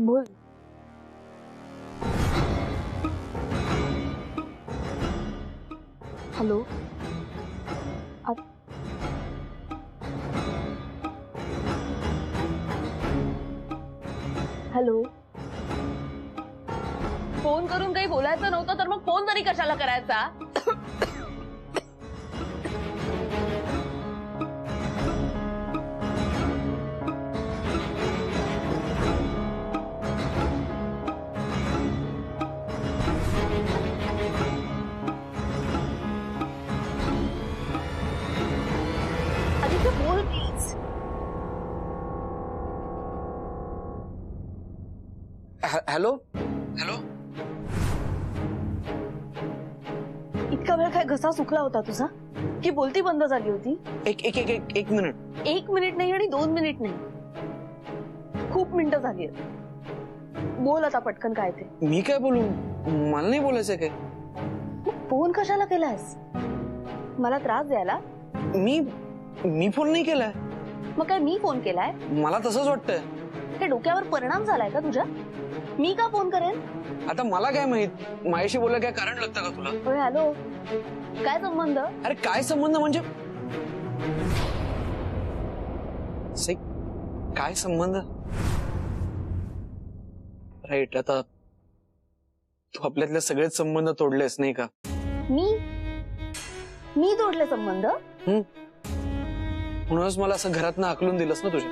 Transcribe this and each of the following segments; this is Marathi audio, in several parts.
बोल. हॅलो. हॅलो. फोन करून काही बोलायचं नव्हतं तर मग फोन तरी कशाला करायचा? आदित्य बोल प्लीज. Hello hello. इतका वेळ काय घसा सुकला होता तुझा की बोलती बंद झाली होती? एक एक एक एक एक मिनिट. 1 मिनिट नाही आणि 2 मिनिट नाही, खूप मिनिटं झाली. बोल आता पटकन काय ते. मी काय बोलू? मला नाही बोलायचं काय. फोन कशाला केलास? मला त्रास द्यायला? मी फोन नाही केलाय. मग काय मी फोन केलाय? मला तसंच वाटतंय. हे डोक्यावर परिणाम झालाय का तुझ्या? मी का फोन करेन? आता मला काय माहित, माझ्याशी बोलायला काय कारण लागतं का तुला? होय. हॅलो. काय संबंध? अरे काय संबंध म्हणजे काय संबंध? राईट. आता तू आपल्यातले सगळेच संबंध तोडलेस नाही का? मी तोडले संबंध? म्हणूनच मला असं घरातनं हाकलून दिलंस ना तुझ्या.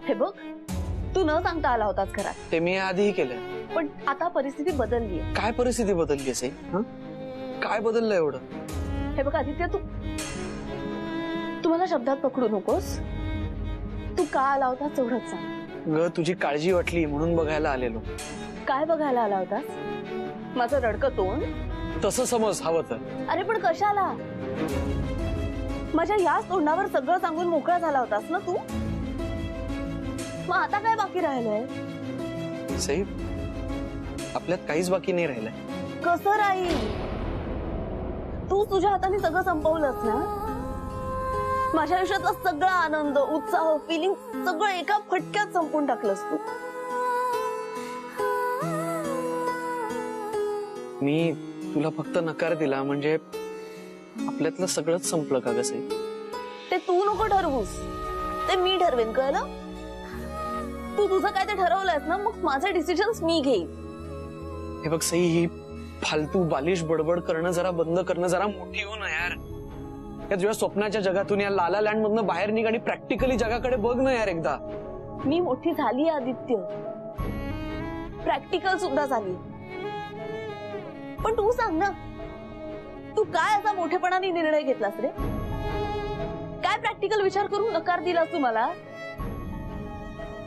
हे बघ, तू न सांगता आला होतास घरात. ते मी आधीही केलंय. पण आता परिस्थिती बदलली आहे. काय परिस्थिती बदलली असे? काय बदललं एवढं? हे बघ आदित्य, तू मला शब्दात पकडू नकोस. तू का आला होतास तेवढंच सांग. ग तुझी काळजी वाटली म्हणून बघायला आलेलो. काय बघायला आला होतास? माझं रडकं तोंड? तसं समज हवं तर. अरे पण कशाला? माझ्या याच तोंडावर सगळं सांगून मोकळा झाला होतास ना तू. मग आता काय बाकी राहिलंय? सई, आपल्यात काहीच बाकी नाही राहिलंय. कसं राहील? तू तुझ्या हाताने सगळं संपवलंस ना. माझ्या आयुष्यातला सगळा आनंद, उत्साह, फिलिंग सगळं एका फटक्यात संपून टाकलंस तू. मी तुला फक्त नकार दिला म्हणजे आपल्यातलं सगळंच संपलं का ग सई? ते तू नको ठरवूस, ते मी ठरवेन. कळलं? तू तुझं काय ते ठरवलंयस ना, मग माझे डिसिजन्स मी घेईन. हे बघ सई, ही फालतू बालिश बडबड करणं जरा बंद करणं, जरा मोठी हो ना यार. या तुझ्या स्वप्नाच्या जगातून, या लाला लँड मधनं बाहेर निघ आणि प्रॅक्टिकली जगाकडे बघ ना यार एकदा. मी मोठी झाली आदित्य, प्रॅक्टिकल सुद्धा झाली. पण तू सांग ना, तू काय असा मोठेपणाने निर्णय घेतलास रे? काय प्रॅक्टिकल विचार करून नकार दिलास तू मला?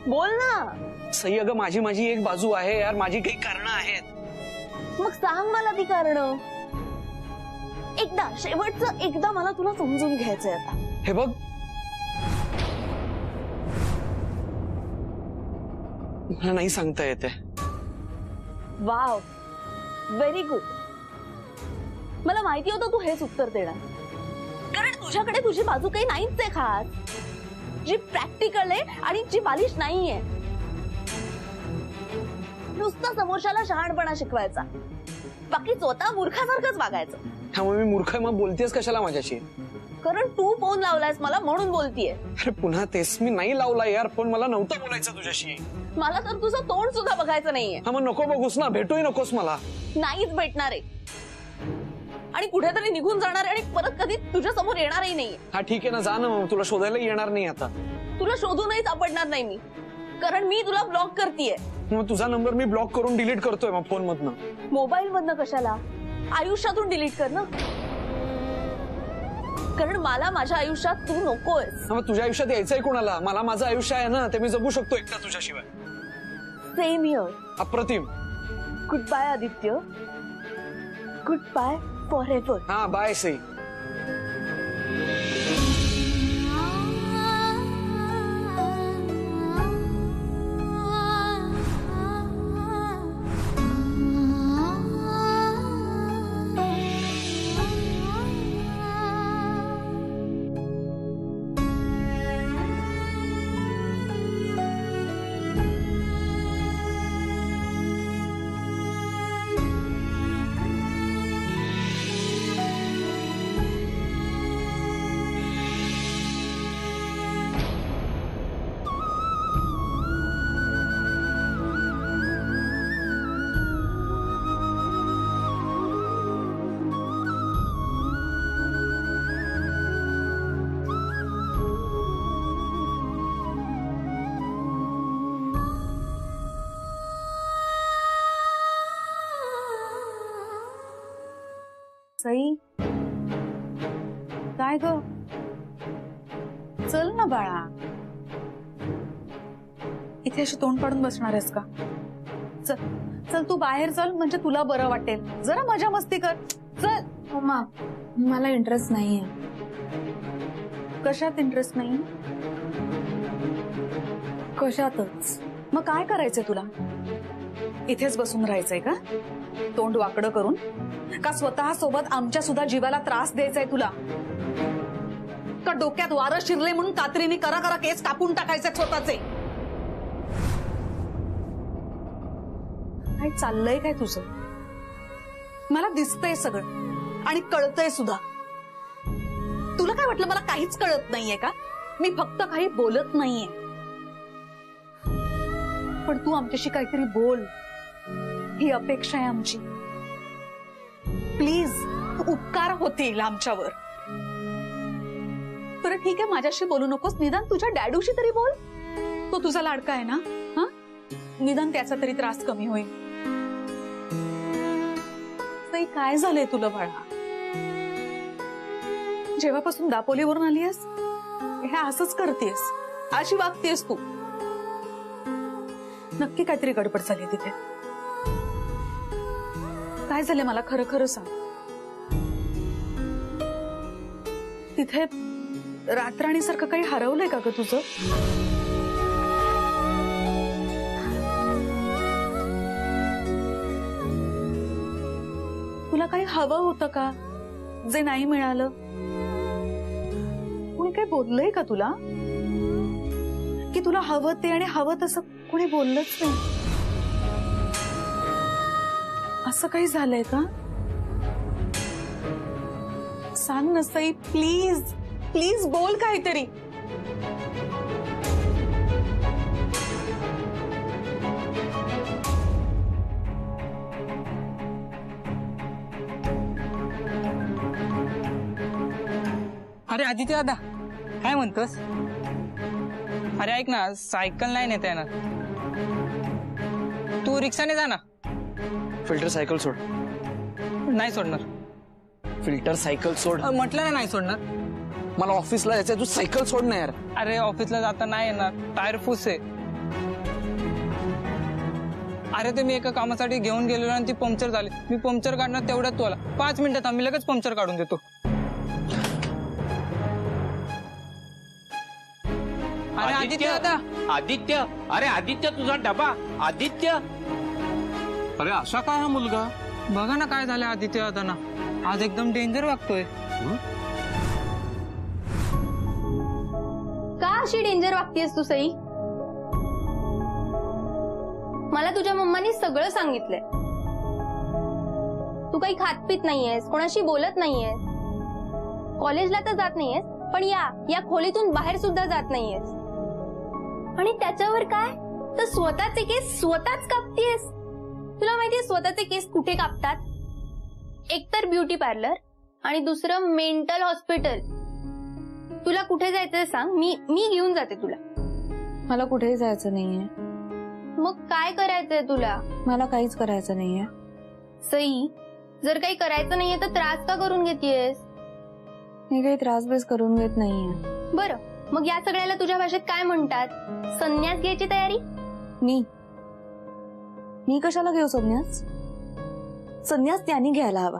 बोल ना. सई अगं, माझी एक बाजू आहे यार, माझी काही कारणं आहेत. मग सांग मला ती कारणं. एकदा, शेवटचं एकदा मला तुला समजून घ्यायचंय आता. हे बघ, मला नाही सांगता येते. Wow, very good. मला माहिती होतं तू हेच उत्तर देणार, कारण तुझ्याकडे तुझी बाजू काही नाहीच आहे खास, जी प्रॅक्टिकल आहे आणि जी बालिश नाहीये. नुसतं समोरच्याला शहाणपणा शिकवायचा, बाकी स्वतः मूर्खासारखंच वागायचं. त्यामुळे मी मूर्ख मग बोलतेस कशाला माझ्याशी? कारण तू फोन लावलायस मला म्हणून बोलतीये. अरे पुन्हा तेच, मी नाही लावला यार फोन, मला नव्हतं बोलायचं तुझ्याशी. मला तर तुझं तोंड सुद्धा बघायचं नाहीये. हा मग नको बघूस ना, भेटूही नकोस मला. नाहीच भेटणार आहे आणि कुठेतरी निघून जाणार आहे आणि परत कधी तुझ्या समोर येणारही नाहीये. हा ठीक आहे ना, जा ना, मग तुला शोधायला येणार नाही आता. तुला शोधूनही सापडणार नाही मी, कारण मी तुला ब्लॉक करतेय. मग तुझा नंबर मी ब्लॉक करून डिलीट करतोय मग फोन मधनं. मोबाईल मधनं कशाला? आयुष्यातून डिलीट कर ना, कारण मला माझ्या आयुष्यात तू नकोयस. मग तुझ्या आयुष्यात यायचंय कोणाला? मला माझं आयुष्य आहे ना, ते मी जगू शकतो एकटा तुझ्याशिवाय. Same here. अप्रतिम. Good bye Aditya, good bye forever. हा बाय सई. सई, काय ग? चल ना बाळा, इथे अशी तोंड पाडून बसणार आहेस का? चल चल, तू बाहेर चल, म्हणजे तुला बरं वाटेल. जरा मजा मस्ती कर. चल. मम्मा, मला इंटरेस्ट नाहीये. कशात इंटरेस्ट नाही? कशातच. मग काय करायचंय तुला? इथेच बसून राहायचंय का? तोंड वाकडं करून? का स्वतः सोबत आमच्या सुद्धा जीवाला त्रास द्यायचाय तुला? का डोक्यात वारं शिरले म्हणून कात्रीने करा करा केस कापून टाकायचे स्वतःचे? काय चाललंय काय तुझं? मला दिसतंय सगळं आणि कळतंय सुद्धा. तुला काय वाटलं मला काहीच कळत नाहीये का? मी फक्त काही बोलत नाहीये, पण तू आमच्याशी काहीतरी बोल, ही अपेक्षा आहे आमची. प्लीज, उपकार होतील आमच्यावर. बरं ठीक आहे, माझ्याशी बोलू नकोस, निदान तुझ्या डॅडूशी तरी बोल. तो तुझा लाडका आहे ना? हा, निदान त्याचा तरी त्रास कमी होईल. काय झालंय तुला बाळा? जेव्हापासून दापोलीवरून आलीयस हे असंच करतेस, अशी वागतेस तू. नक्की काहीतरी गडबड झाली तिथे. काय झालं मला खरं खरं सांग. तिथे रातराणीसारखं काही हरवलंय का ग तुझं? तुला काही हवं होतं का जे नाही मिळालं? कोणी काही बोललंय का तुला की तुला हवं ते आणि हवं तसं कोणी बोललंच नाही? असं काही झालंय का? सांग ना सई, प्लीज प्लीज बोल काहीतरी. अरे आदित्य दादा, काय म्हणतोस? अरे ऐक ना, सायकल नाही नेता येणार, तू रिक्षाने जा ना. फिल्टर सायकल सोड. नाही सोडणार. फिल्टर सायकल सोड. म्हटलं ना नाही सोडणार. मला ऑफिसला जायचंय, तू सायकल सोड ना यार. अरे ऑफिसला जाता नाही येणार, टायर फुस आहे. अरे ते मी एका कामासाठी घेऊन गेलेलो आणि ती पंक्चर झाली. मी पंक्चर काढणार तेवढ्यात तू आला. 5 मिनिटात आम्ही लगेच पंक्चर काढून देतो. अरे आदित्य दादा. आदित्य, अरे आदित्य तुझा डबा. आदित्य, अरे असा काय हा मुलगा? बघा ना काय झालं आदित्य दादांना. आज एकदम डेंजर वागतोय. का अशी डेंजर वागतेस तू सई? मला तुझ्या मम्मानी सगळं सांगितलंय. तू काही खात पित नाहीयेस, कोणाशी बोलत नाहीयेस, कॉलेजला तर जात नाहीयेस, पण या खोलीतून बाहेर सुद्धा जात नाहीयेस. आणि त्याच्यावर काय तर स्वतःचे केस स्वतःच कापतेस. तुला माहितीये स्वतःचे केस कुठे कापतात? एकतर ब्युटी पार्लर आणि दुसरं मेंटल हॉस्पिटल. तुला कुठे जायचंय सांग, मी घेऊन जाते तुला. मला कुठेही जायचं नाहीये. मग काय करायचंय तुला? मला काहीच करायचं नाहीये. सई, जर काही करायचं नाहीये तर त्रास का करून घेतेयस? मी काही त्रास बेस करून घेत नाहीये. बरं, मग या सगळ्याला तुझ्या भाषेत काय म्हणतात? संन्यास घ्यायची तयारी? मी कशाला घेऊ संन्यास? संन्यास त्यांनी घ्यायला हवा.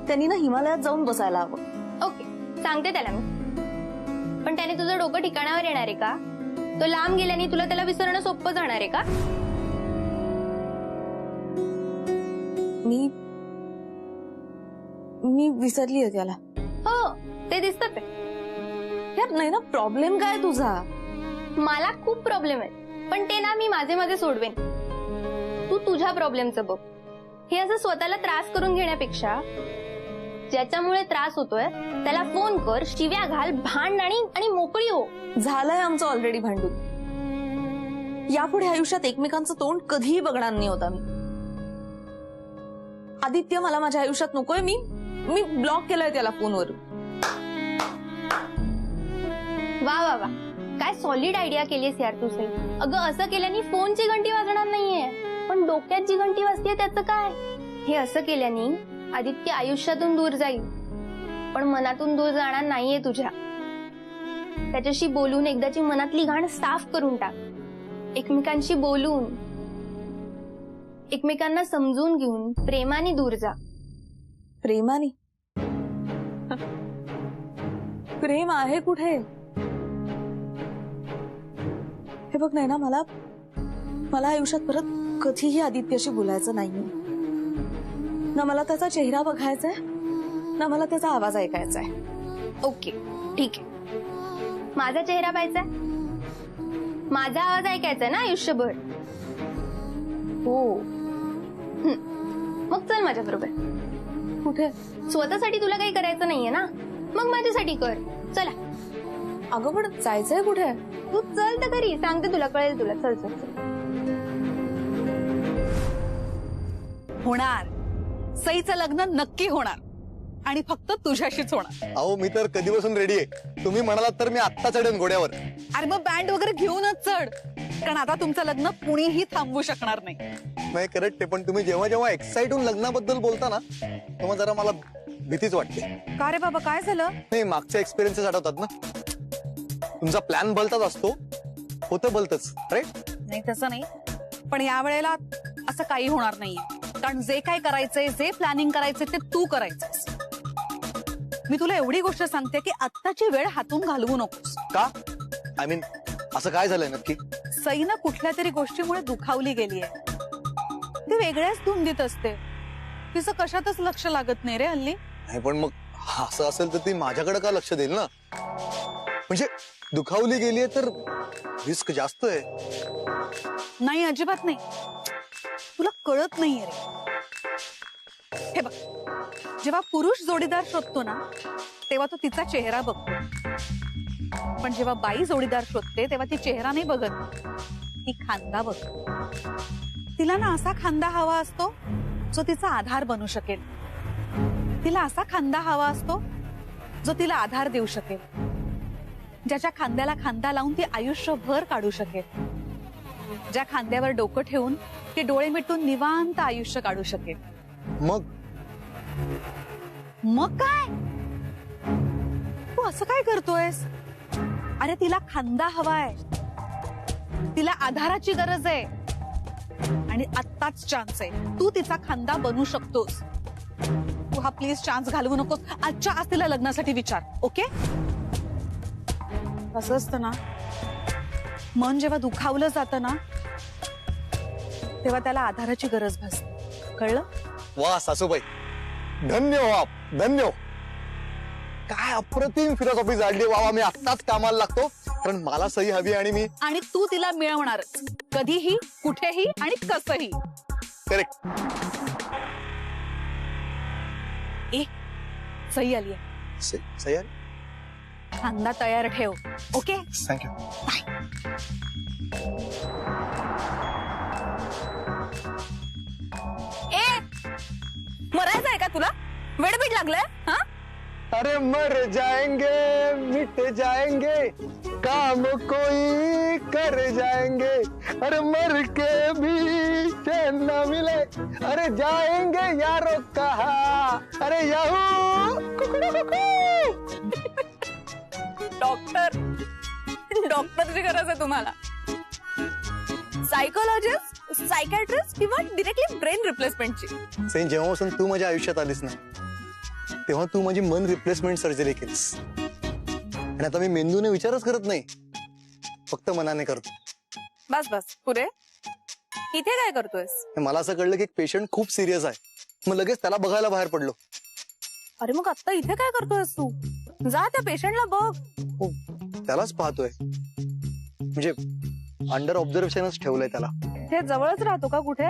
त्यांनी ना हिमालयात जाऊन बसायला हवं. ओके, सांगते त्याला मी. पण त्याने तुझं डोकं ठिकाणावर येणार आहे का? तो लांब गेल्याने तुला त्याला विसरणं सोपं जाणार आहे का? मी विसरलीये त्याला. हो, ते दिसतच आहे. यार नाही ना, प्रॉब्लेम काय तुझा? मला खूप प्रॉब्लेम आहे, पण ते ना मी माझे सोडवेन. तू तुझ्या प्रॉब्लेमचं बघ. हे असं स्वतःला त्रास करून घेण्यापेक्षा ज्याच्यामुळे त्रास होतोय त्याला फोन कर, शिव्या घाल, भांड आणि मोकळी हो. झालंय आमचं ऑलरेडी भांडून. यापुढे आयुष्यात एकमेकांचं तोंड कधीही बघणार नाही होता मी. आदित्य मला माझ्या आयुष्यात नकोय. मी ब्लॉक केलंय त्याला फोनवर. वा वा वा, काय सॉलिड आयडिया केलीस यार तू सई. अगं असं केल्याने फोनची घंटी वाजणार नाहीये, पण डोक्यात जी घंटी वाजते त्याचं काय? हे असं केल्याने आदित्य आयुष्यातून दूर जाईल, पण मनातून दूर जाणार नाहीये तुझ्या. त्याच्याशी बोलून एकदाची मनातली घाण साफ करून टाक. एकमेकांशी बोलून, एकमेकांना समजून घेऊन प्रेमाने दूर जा. प्रेमाने? प्रेम आहे कुठे? हे बघ नाही ना, मला आयुष्यात परत कधीही आदित्यशी बोलायचं नाहीये. ना मला त्याचा चेहरा बघायचाय, ना मला त्याचा आवाज ऐकायचाय. ओके, ठीक आहे. माझा चेहरा पाहायचाय, माझा आवाज ऐकायचा ना आयुष्यभर. हो. मग चल माझ्या बरोबर. कुठे? स्वतःसाठी तुला काही करायचं नाहीये ना, मग माझ्यासाठी कर. चला. अगं पण जायचंय कुठे? तू चल तर घरी, सांगते तुला, कळेल तुला. चल चल चल. होणार. सईचं लग्न नक्की होणार आणि फक्त तुझ्याशीच होणार. अहो मी तर कधीपासून रेडी आहे. तुम्ही म्हणालात तर मी आत्ता चढेन घोड्यावर. अरे मग बँड वगैरे घेऊनच चढ, कारण आता तुमचं लग्न कुणीही थांबवू शकणार नाही. नाही करेक्ट आहे, पण तुम्ही जेव्हा जेव्हा एक्साइट होऊन लग्नाबद्दल बोलता ना, तेव्हा जरा मला भीतीच वाटते. का रे बाबा, काय झालं? नाही, मागचे एक्सपिरियन्सेस आठवतात ना. तुमचा प्लॅन भलताच असतो, होतं भलतच, राईट? नाही तसं नाही, पण या वेळेला असं काही होणार नाहीये. कारण जे काय करायचंय, जे प्लॅनिंग करायचंय ते तू करायचंस. मी तुला एवढी गोष्ट सांगते की आत्ताची वेळ हातून घालवू नकोस. का? आय मीन असं काय झालंय नक्की? सईनं कुठल्या तरी गोष्टीमुळे दुखावली गेलीये. ती वेगळ्याच धुंदीत असते, तिचं कशातच लक्ष लागत नाही रे हल्ली. नाही पण मग असं असेल तर ती माझ्याकडे का लक्ष देईल ना? म्हणजे दुखावली गेलीये तर रिस्क जास्त आहे. नाही, अजिबात नाही. तुला कळत नाहीये रे. हे बघ, जेव्हा पुरुष जोडीदार शोधतो ना, तेव्हा तो तिचा चेहरा बघतो. पण जेव्हा बाई जोडीदार शोधते तेव्हा ती चेहरा नाही बघत, ती खांदा बघते. तिला ना असा खांदा हवा असतो जो तिचा आधार बनू शकेल. तिला असा खांदा हवा असतो जो तिला आधार देऊ शकेल, ज्याच्या खांद्याला खांदा लावून ती आयुष्यभर काढू शकेल, ज्या खांद्यावर डोकं ठेवून ती डोळे मिटून निवांत आयुष्य काढू शकेल. मग काय? तू असं काय करतोयस? अरे तिला खांदा हवाय, तिला आधाराची गरज आहे आणि आत्ताच चान्स आहे. तू तिचा खांदा बनू शकतोस. तू हा प्लीज चान्स घालवू नकोस. आजच्या आज तिला लग्नासाठी विचार. ओके? असं असतं ना, मन जेव्हा दुखावलं जातं ना, तेव्हा त्याला आधाराची गरज भासते. कळलं? वा सासूबाई, धन्य हो आप, धन्य हो. काय अप्रतिम फिलॉसॉफी जाडली बाबा. मी आत्ताच कामाला लागतो, कारण मला सही हवी आणि तू तिला मिळवणारच, कधीही, कुठेही आणि कसंही. करेक्ट. ए, सही आली आहे. सही आहे. खांदा तयार ठेव. ओके? थँक्यू. मरायचं आहे का तुला? वेडबीड लागलंय? हा? अरे मर जाएंगे मिट जाएंगे काम कोई कर जाएंगे, अरे मर के भी चैन न मिले, अरे जाएंगे यारो कहा, अरे याहू. डॉक्टरची गरज आहे तुम्हाला? सायकोलॉजिस्ट, सायकॅट्रिस्ट किंवा डिरेक्टली ब्रेन रिप्लेसमेंटची? सेन, जेव्हापासून तू माझ्या आयुष्यात आलीस ना, तेव्हा तू माझी मन रिप्लेसमेंट सर्जरी केलीस. आणि आता मी मेंदूने विचारच करत नाही, फक्त मनाने करतो. बस बस, पुरे. इथे काय करतोयस? मला असं कळलं की एक पेशंट खूप सिरियस आहे, मग लगेच त्याला बघायला बाहेर पडलो. अरे मग आता इथे काय करतोयस तू? जा त्या पेशंटला बघ. हो, त्यालाच पाहतोय. म्हणजे अंडर ऑब्झर्वेशनच ठेवलंय त्याला. हे जवळच राहतो का कुठे?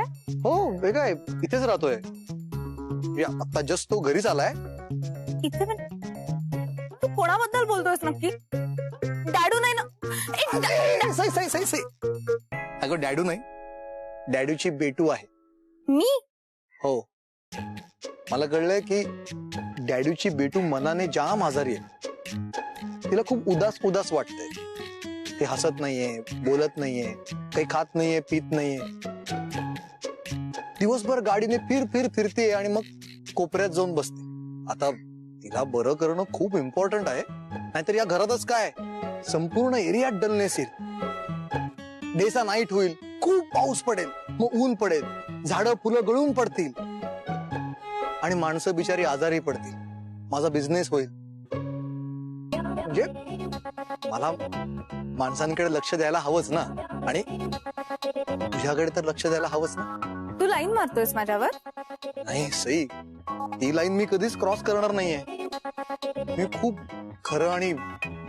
हो, हे काय इथेच राहतोय. आता जस्ट तो घरीच आलाय. इथे पण? तू कोणाबद्दल बोलतोयस नक्की? डॅडू नाही ना? सई अगं डॅडू नाही, डॅडूची बेटू आहे. मी? हो, मला कळलंय की डॅडूची बेटू मनाने जाम आजारी आहे. तिला खूप उदास उदास वाटतंय. ते हसत नाहीये, बोलत नाहीये, काही खात नाहीये, पित नाहीये. दिवसभर गाडीने फिरते आणि मग कोपऱ्यात जाऊन बसते. आता तिला बरं करणं खूप इम्पॉर्टंट आहे, नाहीतर या घरातच काय संपूर्ण एरियात डलनेस येईल. डेसा नाईट होईल, खूप पाऊस पडेल, मग ऊन पडेल, झाडं फुलं गळून पडतील आणि माणसं बिचारी आजारी पडतील. माझा बिझनेस होईल. म्हणजे मला माणसांकडे लक्ष द्यायला हवंच ना, आणि तुझ्याकडे तर लक्ष द्यायला हवंच ना. तू लाईन मारतोयस माझ्यावर? नाही सई, ती लाईन मी कधीच क्रॉस करणार नाहीये. मी खूप खरं आणि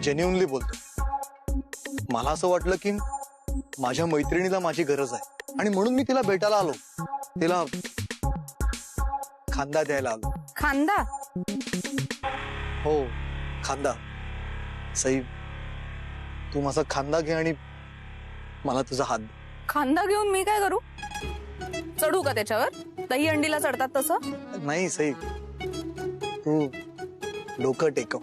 जेन्युइनली बोलतो. मला असं वाटलं की माझ्या मैत्रिणीला माझी गरज आहे आणि म्हणून मी तिला भेटायला आलो, तिला खांदा द्यायला आलो. खांदा? हो, खांदा. सई, तू माझा खांदा घे आणि मला तुझा हात दे. खांदा घेऊन मी काय करू? चढू का त्याच्यावर? दही अंडीला चढतात तसं? नाही सई, तू डोकं टेकव.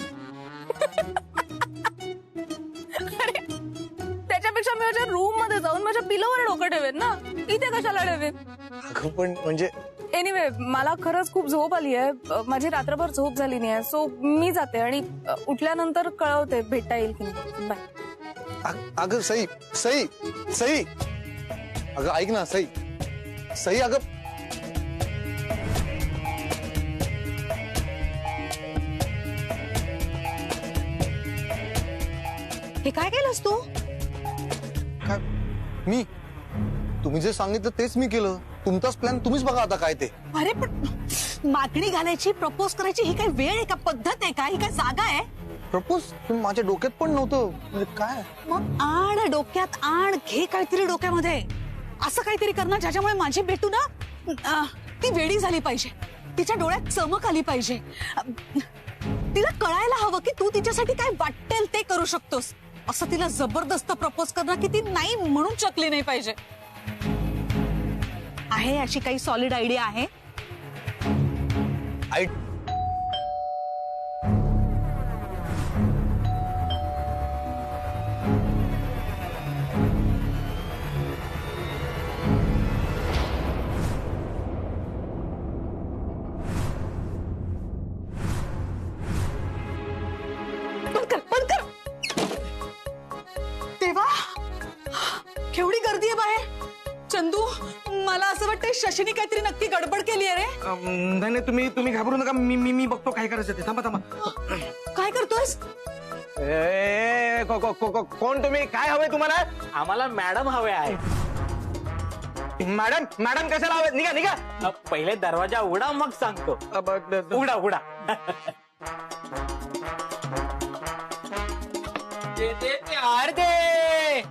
त्याच्यापेक्षा मी माझ्या रूम मध्ये जाऊन माझ्या पिलोवर डोकं ठेवेन ना, इथे कशाला ठेवेन? अगं पण म्हणजे एनिवे, मला खरंच खूप झोप आली आहे. माझी रात्रभर झोप झाली नाही, सो मी जाते आणि उठल्यानंतर कळवते भेटता येईल की नाही. बाय. अगं सई, सई, सई, अगं ऐक ना सई, सई, अगं हे काय केलंस तू? काय? मी तुम्ही जे सांगितलं तेच मी केलं. तुमचाच प्लॅन तुम्हीच बघा आता काय ते. अरे पण मागणी घालायची, प्रपोज करायची ही काय वेळ आहे का, पद्धत आहे का, ही काय जागा आहे? प्रपोज माझ्या डोक्यात पण नव्हतं. म्हणजे काय? मग आण डोक्यात, आण, घे काहीतरी डोक्यामध्ये. असं काहीतरी करणार ज्याच्यामुळे माझी बेटू ना ती वेडी झाली पाहिजे, तिच्या डोळ्यात चमक आली पाहिजे. तिला कळायला हवं की तू तिच्यासाठी काय वाटेल ते करू शकतोस. असं तिला जबरदस्त प्रपोज करणं की ती नाही म्हणून चकली नाही पाहिजे. आहे अशी काही सॉलिड आयडिया आहे? केवढी गर्दी आहे बाहेर. चंदू, मला असं वाटतंय शशीने काहीतरी नक्की गडबड केली आहे रे. नाही नाही, तुम्ही घाबरू नका. मी बघतो काय करायचं ते. थांबा थांबा. काय करतोयस? कोण तुम्ही? काय हवंय तुम्हाला? आम्हाला मॅडम हवे आहे. मॅडम मॅडम कशाला हवे? निघा निघा. पहिले दरवाजा उघडा, मग सांगतो. उघडा उघडा. दे दे प्यार दे,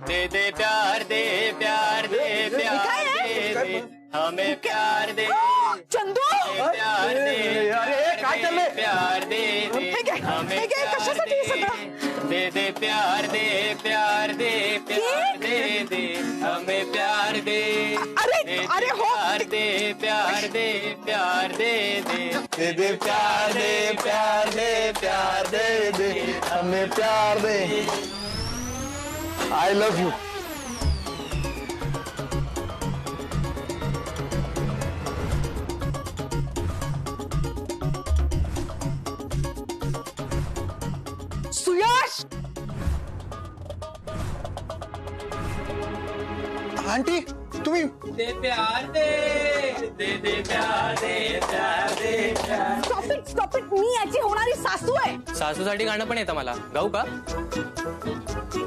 दे दे प्यार दे, प्यार दे, प्यार दे, दे हमें प्यार दे. चंदू, प्यार दे. अरे काय चाललंय? प्यार दे, हमें कशासाठी हे सगळं? दे दे प्यार दे, प्यार दे, प्यार दे, दे हमें प्यार दे. अरे हो, प्यार दे, प्यार दे, प्यार दे, दे दे प्यार दे, प्यार दे, प्यार दे, दे हमें प्यार दे. I love you. Suyash, aunty तुम्ही दे प्यार दे, दे दे प्यार दे, प्यार दे, प्यार. Stop it. मी याची होणारी सासू आहे. सासूसाठी गाणं पण येतं मला, गाऊ का?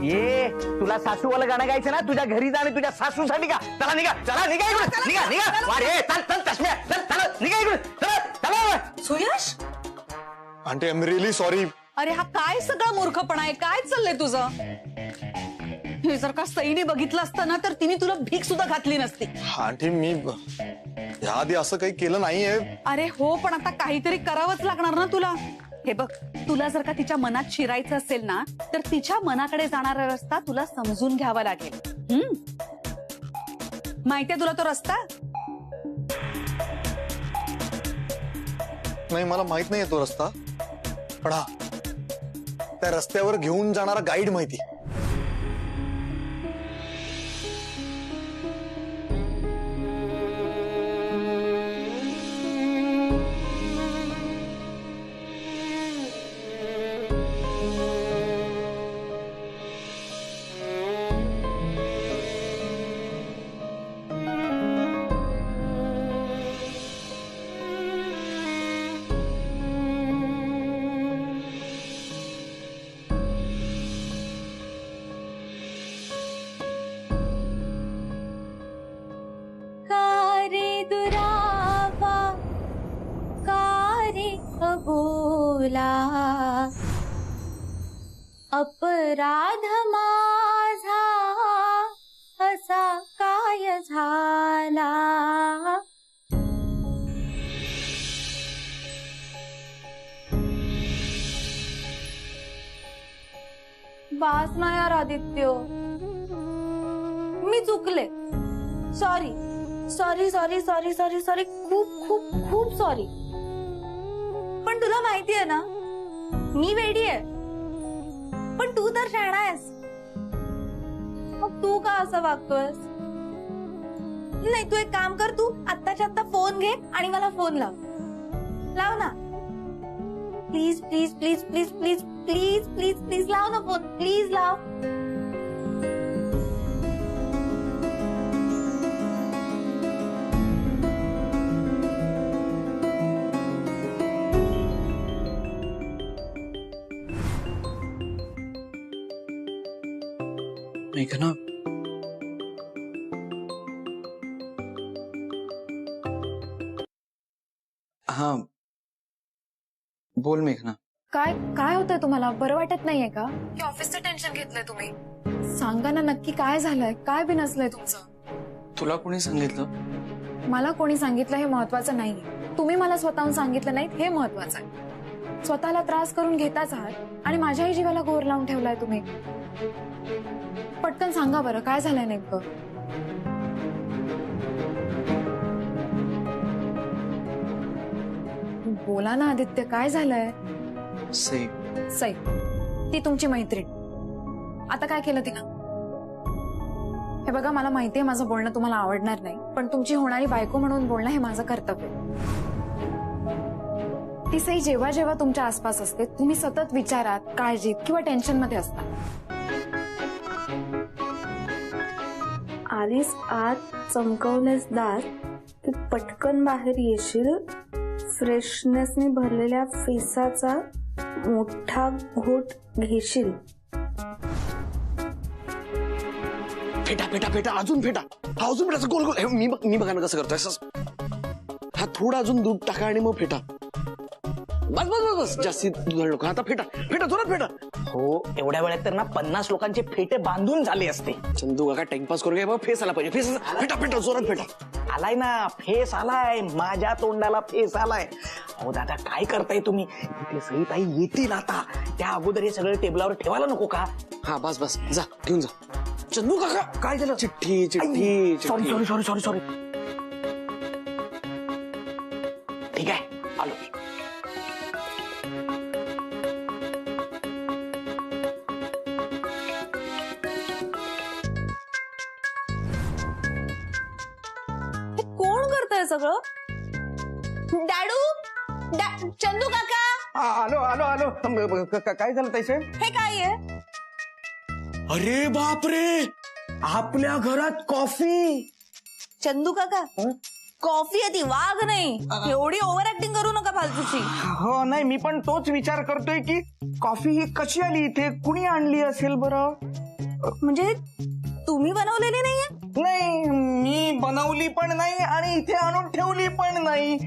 ये तुला सासूवाला गाणं गायचं ना, तुझ्या घरी जा आणि तुझ्या सासूसाठी का. चला निघा, चला निघा इकडून, निघा निघा. वारे चल चल चष्म्या, चल चला निघा इकडून. चला चला. Suyash, aunty, I am really sorry. अरे हा काय सगळं मूर्खपणा आहे? काय चाललंय तुझं? हे जर का सईने बघितलं असतं ना तर तिने तुला भीक सुद्धा घातली नसती. आंटी, मी याआधी असं काही केलं नाहीये. अरे हो, पण आता काहीतरी करावंच लागणार ना तुला. हे बघ, तुला जर का तिच्या मनात शिरायचं असेल ना तर तिच्या मनाकडे जाणारा रस्ता तुला समजून घ्यावा लागेल. माहितीये तुला तो रस्ता? नाही, मला माहित नाहीये तो रस्ता, पण हा त्या रस्त्यावर घेऊन जाणारा गाईड माहिती. तुला अपराध माझा असा काय झाला. बास ना यार आदित्य, मी चुकले. Sorry sorry sorry sorry sorry sorry, खूप खूप खूप सॉरी. पण तुला माहिती आहे ना, मी वेडी आहे, पण तू तर शहाणा आहेस. मग तू का असं वागतोयस? नाही, तू एक काम कर, तू आत्ताच्या आत्ता फोन घे आणि मला फोन लाव ना. Please please please please please please please please लाव ना फोन, प्लीज लाव. मेघना, हा बोल मेघना. काय काय होतंय तुम्हाला? बरं वाटत नाहीये का? की ऑफिसचं टेन्शन घेतलंय तुम्ही? सांगा ना नक्की काय झालंय, काय बिनसलंय तुमचं? तुला कोणी सांगितलं? मला कोणी सांगितलं हे महत्वाचं नाहीये. तुम्ही मला स्वतःहून सांगितलं नाहीत हे महत्वाचं आहे. स्वतःला त्रास करून घेताच आहात आणि माझ्याही जीवाला घोर लावून ठेवलाय तुम्ही. पटकन सांगा बरं, काय झालंय नेमकं? बोला ना आदित्य, काय झालंय? सई सई, ती तुमची मैत्रीण. आता काय केलं तिनं? हे बघा, मला माहितीये माझं बोलणं तुम्हाला आवडणार नाही, पण तुमची होणारी बायको म्हणून बोलणं हे माझं कर्तव्य. ती सई जेव्हा जेव्हा तुमच्या आसपास असते, तुम्ही सतत विचारात, काळजीत किंवा टेन्शन मध्ये असता. आलीस आत, चमकवलेस दात की पटकन बाहेर येशील. फ्रेशनेसने भरलेल्या फेसाचा मोठा घोट घेशील. फेटा फेटा फेटा, अजून फेटा, हा अजून फेटा, गोल गोल. मी बघा ना कसं करतोय. हा थोडा अजून दूध टाका आणि मग फेटा. बस बस बस बस, जास्ती दूध नको. आता फेटा फेटा, जोरात फेटा. हो, एवढ्या वेळात तर ना 50 लोकांचे फेटे बांधून झाले असते. चंदू काका टाइमपास करू काय? फेस आला पाहिजे. फेस फेटा फेटा, जोरात फेटा. आलाय ना फेस, आलाय माझ्या तोंडाला फेस आलाय. अहो दादा, काय करताय तुम्ही? इथे सई ताई येतील आता, त्या अगोदर हे सगळं टेबलावर ठेवायला नको का? हा बस बस, जा घेऊन जा. चंदू काका, काय झालं? चिठ्ठी चिठ्ठी. Sorry sorry sorry sorry sorry. ठीक आहे, आलो. कोण करतंय सगळं? डॅडू, चंदू काका, आलो आलो आलो. काय झालं तैसे? हे काय आहे? अरे बापरे, आपल्या घरात कॉफी. चंदू काका, कॉफी आहे ती, वाघ नाही. एवढी ओव्हर ऍक्टिंग करू नका फालतूची. हो नाही, मी पण तोच विचार करतोय की कॉफी ही कशी आली इथे, कुणी आणली असेल बरं? म्हणजे तुम्ही बनवलेली नाहीये? नाही, मी बनवली पण नाही आणि इथे आणून ठेवली पण नाही.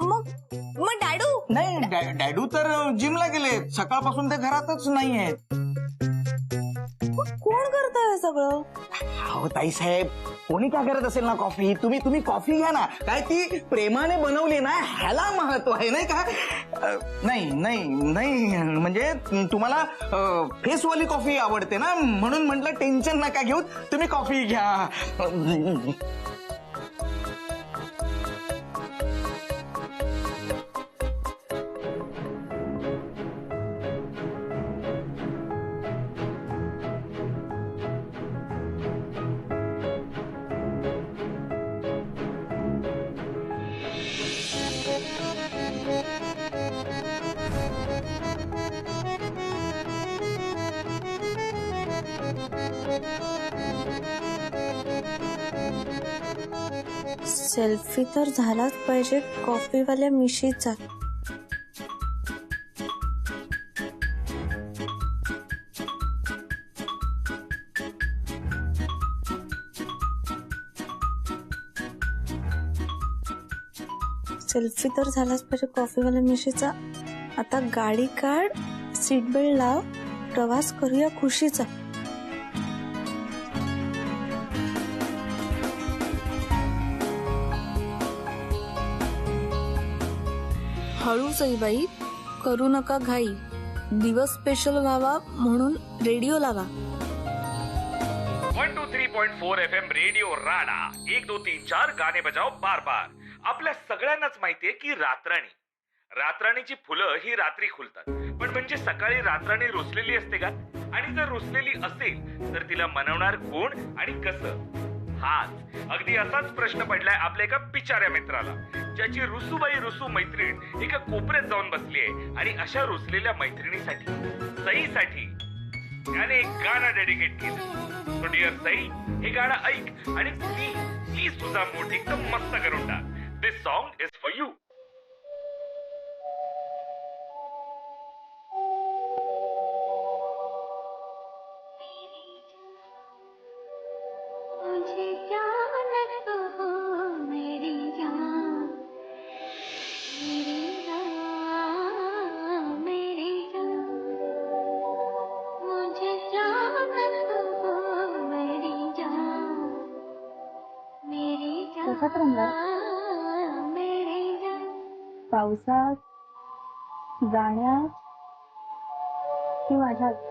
मग डॅडू? नाही, डॅडू तर जिमला गेले, सकाळपासून ते घरातच नाही आहेत. कोण करतंय सगळं? हो ताई साहेब, कोणी काय करत असेल ना कॉफी. तुम्ही कॉफी घ्या ना. काय ती प्रेमाने बनवली ना, ह्याला महत्व आहे नाही का? नाही नाही नाही, म्हणजे तुम्हाला फेसवाली कॉफी आवडते ना, म्हणून म्हटलं टेन्शन नका घेऊ, तुम्ही कॉफी घ्या. सेल्फी तर झालाच पाहिजे कॉफीवाल्या मिशीचा. सेल्फी तर झालाच पाहिजे कॉफीवाल्या मिशीचा. आता गाडी काढ, सीट बेल्ट लाव, प्रवास करूया खुशीचा. हळू सईबाई, करू नका घाई. दिवस स्पेशल व्हावा म्हणून रेडिओ लावा. 123.4 FM रेडिओ राडा. 1 2 3 4 गाणे बजाव बार बार. आपल्या सगळ्यांनाच माहितीये की रातराणीची फुलं ही रात्री खुलतात, पण म्हणजे सकाळी रातराणी रुसलेली असते का? आणि जर रुसलेली असेल तर तिला मनवणार कोण आणि कसं? हाच अगदी असाच प्रश्न पडलाय आपल्या एका बिचाऱ्या मित्राला, ज्याची रुसूबाई रुसू मैत्रीण एका कोपऱ्यात जाऊन बसली आहे. आणि अशा रुसलेल्या मैत्रिणीसाठी, सईसाठी त्याने एक गाणं डेडिकेट केलं. सो डिअर सई, हे गाणं ऐक आणि प्लीज तुझा मूड एकदम मस्त करून टाक. दिस सॉन्ग इज फॉर यू. पावसात, गाण्यात की माझ्यात?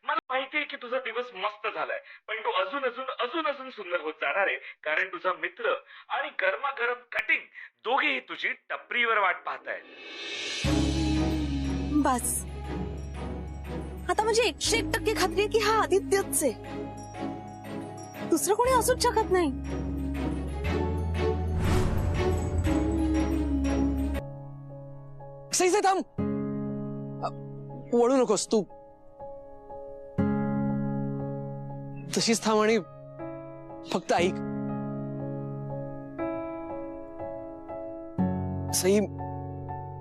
मला माहितीये की तुझा दिवस मस्त झालाय, पण तू अजून सुंदर होत जाणार आहे, कारण तुझा मित्र आणि गरमागरम कटिंग दोघेही तुझी टपरीवर वाट पाहतायत. बस आता म्हणजे 101% खात्री आहे की हा आदित्यच आहे, दुसरं कोणी असूच शकत नाही. सई थांब, वळू नकोस तू. तशीच थांब आणि फक्त ऐक. सई,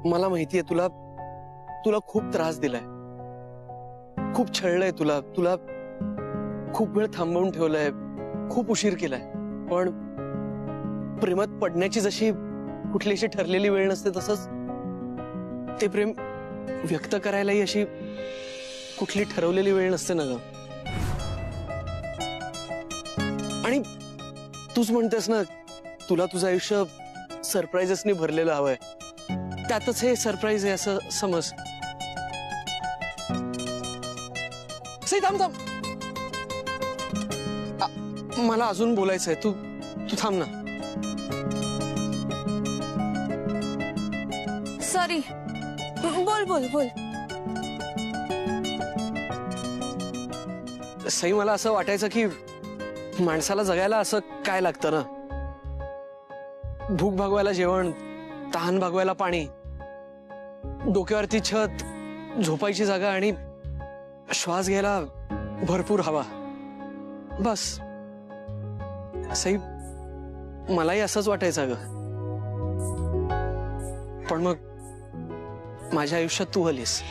मला माहितीये तुला खूप त्रास दिलाय, खूप छळलंय तुला खूप वेळ थांबवून ठेवलंय, खूप उशीर केलाय. पण प्रेमात पडण्याची जशी कुठली अशी ठरलेली वेळ नसते, तसंच ते प्रेम व्यक्त करायलाही अशी कुठली ठरवलेली वेळ नसते ना ग. आणि तूच म्हणतेस ना, तुला तुझं आयुष्य सरप्राईजेसनी भरलेलं हवंय, त्यातच हे सरप्राईज आहे असं समज. सई थांब, मला अजून बोलायचंय, तू थांब ना. सॉरी, बोल. सई, मला असं वाटायचं की माणसाला जगायला असं काय लागतं ना. भूक भागवायला जेवण, तहान भागवायला पाणी, डोक्यावरती छत, झोपायची जागा आणि श्वास घ्यायला भरपूर हवा. बस सई, मलाही असंच वाटायचं ग. पण मग माझ्या आयुष्यात तू आलीस.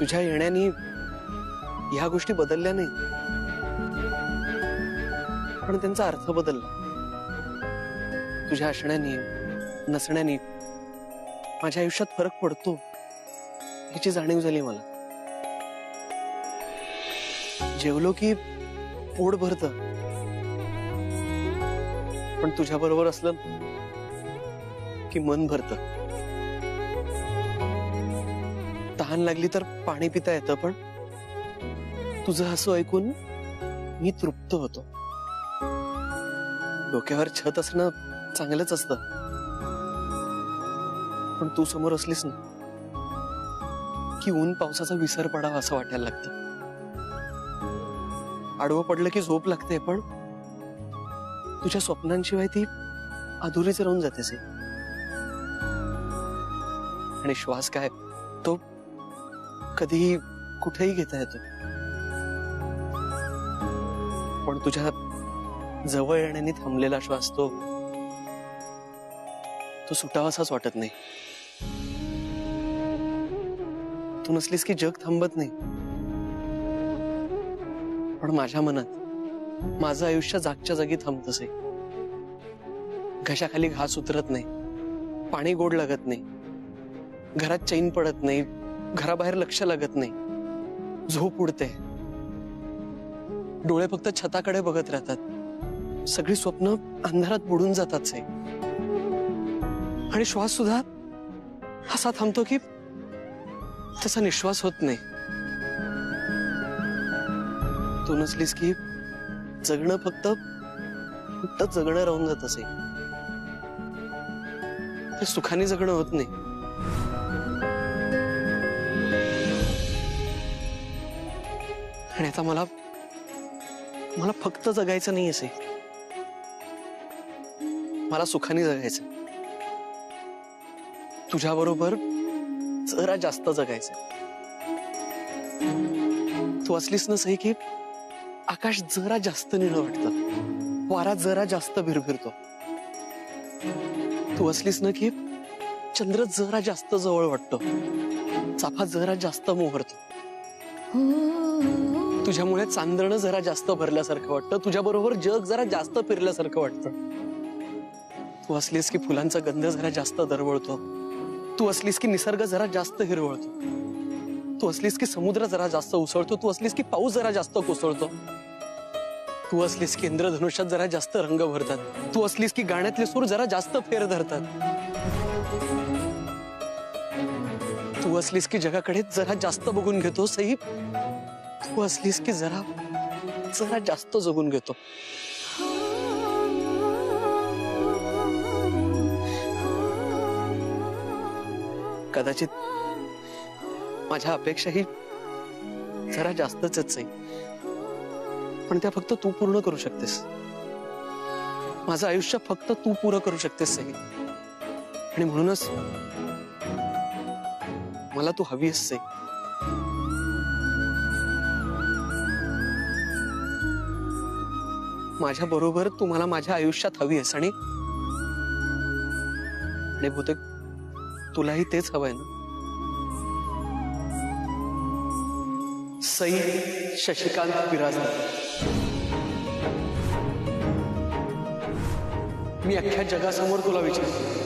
तुझ्या येण्याने ह्या गोष्टी बदलल्या नाही, पण त्यांचा अर्थ बदलला. तुझ्या असण्याने, नसण्याने माझ्या आयुष्यात फरक पडतो याची जाणीव झाली मला. जेवलो की पोट भरतं, पण तुझ्या बरोबर असलं की मन भरतं. तहान लागली तर पाणी पिता येतं, पण तुझं हसू ऐकून मी तृप्त होतो. डोक्यावर छत असणं चांगलंच असतं, पण तू समोर असलीस ना की ऊन पावसाचा विसर पडावा असं वाटायला लागतं. आडवं पडलं की झोप लागते, पण तुझ्या स्वप्नांशिवाय ती अधुरीच राहून जातेस. आणि श्वास काय तो कधीही कुठेही घेता येतो, पण तुझ्या जवळ येण्याने थांबलेला श्वास तो सुटावासाच वाटत नाही. तू नसलीस की जग थांबत नाही, पण माझ्या मनात माझं आयुष्य जागच्या जागी थांबतसे. घशाखाली घास उतरत नाही, पाणी गोड लागत नाही, घरात चैन पडत नाही, घराबाहेर लक्ष लागत नाही, झोप उडते, डोळे फक्त छताकडे बघत राहतात, सगळी स्वप्न अंधारात बुडून जातात से. आणि श्वास सुद्धा असा थांबतो की तसा निश्वास होत नाही. तू नसलीस की जगणं फक्त जगणं राहून जात असे, ते सुखाने जगणं होत नाही. आणि आता मला फक्त जगायचं नाही असे, मला सुखाने जगायचं. तुझ्या बरोबर जरा जास्त जगायचं. तू असलीस ना सही की आकाश जरा जास्त निळं वाटतं, वारा जरा जास्त भिरभिरतो. तू असलीस ना की चंद्र जरा जास्त जवळ वाटतो, चाफा जरा जास्त मोहरतो. तुझ्यामुळे चांदणं जरा जास्त भरल्यासारखं वाटतं, तुझ्या बरोबर जग जरा जास्त फिरल्यासारखं वाटतं. तू असलीस की फुलांचा गंध जरा जास्त दरवळतो, तू असलीस की निसर्ग जरा जास्त हिरवळतो, तू असलीस की समुद्र जरा जास्त उसळतो, तू असलीस की पाऊस जरा जास्त कोसळतो, तू असलीस की इंद्रधनुष्यात जरा जास्त रंग भरतात, तू असलीस की गाण्यातले सूर जरा जास्त फेर धरतात, तू असलीस की जगाकडे जरा जास्त बघून घेतो सही, तू असलीस की जरा जास्त जगून घेतो. कदाचित माझ्या अपेक्षाही जरा जास्तच आहे, पण त्या फक्त तू पूर्ण करू शकतेस. माझं आयुष्य फक्त तू पुरं करू शकतेस सही. आणि म्हणूनच मला तू हवी असते. माझ्या बरोबर तू मला माझ्या आयुष्यात हवी आहेस, आणि बहुतेक तुलाही तेच हवंय ना. सई शशिकांत बिराजदार. मी अख्ख्या जगासमोर तुला विचारतो,